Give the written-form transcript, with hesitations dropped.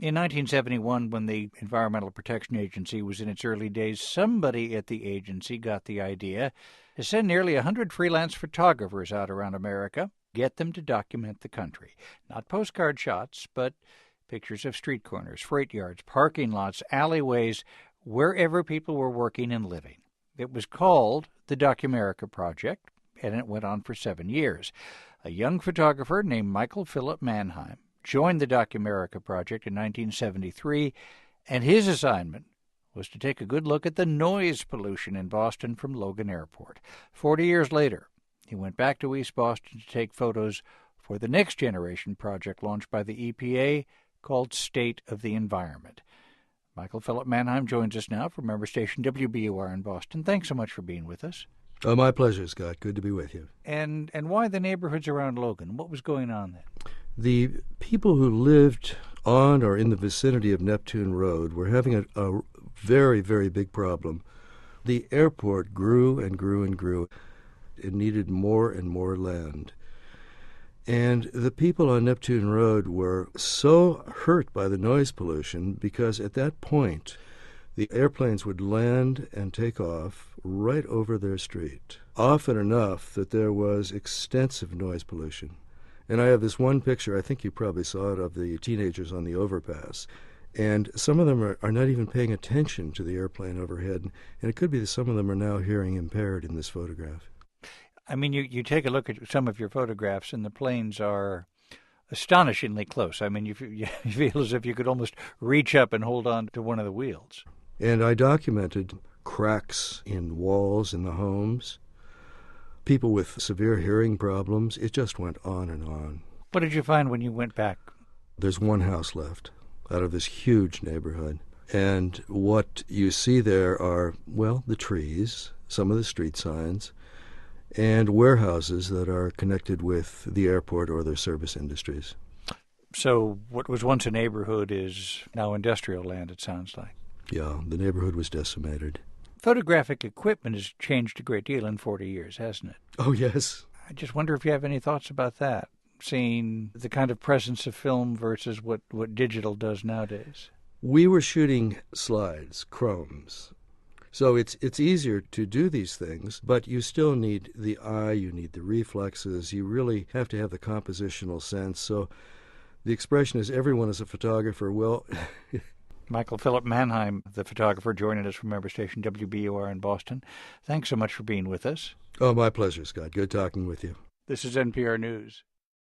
In 1971, when the Environmental Protection Agency was in its early days, somebody at the agency got the idea to send nearly 100 freelance photographers out around America, get them to document the country. Not postcard shots, but pictures of street corners, freight yards, parking lots, alleyways, wherever people were working and living. It was called the Documerica Project, and it went on for 7 years. A young photographer named Michael Philip Manheim joined the Documerica Project in 1973, and his assignment was to take a good look at the noise pollution in Boston from Logan Airport. 40 years later, he went back to East Boston to take photos for the Next Generation project launched by the EPA called State of the Environment. Michael Philip Manheim joins us now from member station WBUR in Boston. Thanks so much for being with us. Oh, my pleasure, Scott. Good to be with you. And why the neighborhoods around Logan? What was going on there? The people who lived on or in the vicinity of Neptune Road were having a very, very big problem. The airport grew and grew and grew. It needed more and more land. And the people on Neptune Road were so hurt by the noise pollution because at that point, the airplanes would land and take off right over their street, often enough that there was extensive noise pollution. And I have this one picture, I think you probably saw it, of the teenagers on the overpass. And some of them are not even paying attention to the airplane overhead. And it could be that some of them are now hearing impaired in this photograph. I mean, you take a look at some of your photographs, and the planes are astonishingly close. I mean, you feel as if you could almost reach up and hold on to one of the wheels. And I documented cracks in walls in the homes, people with severe hearing problems. It just went on and on. What did you find when you went back? There's one house left out of this huge neighborhood. And what you see there are, well, the trees, some of the street signs, and warehouses that are connected with the airport or their service industries. So what was once a neighborhood is now industrial land, it sounds like. Yeah, the neighborhood was decimated. Photographic equipment has changed a great deal in 40 years, hasn't it? Oh, yes. I just wonder if you have any thoughts about that, seeing the kind of presence of film versus what digital does nowadays. We were shooting slides, chromes. So it's easier to do these things, but you still need the eye, you need the reflexes, you really have to have the compositional sense. So the expression is everyone is a photographer. Well, Michael Philip Manheim, the photographer, joining us from member station WBUR in Boston. Thanks so much for being with us. Oh, my pleasure, Scott. Good talking with you. This is NPR News.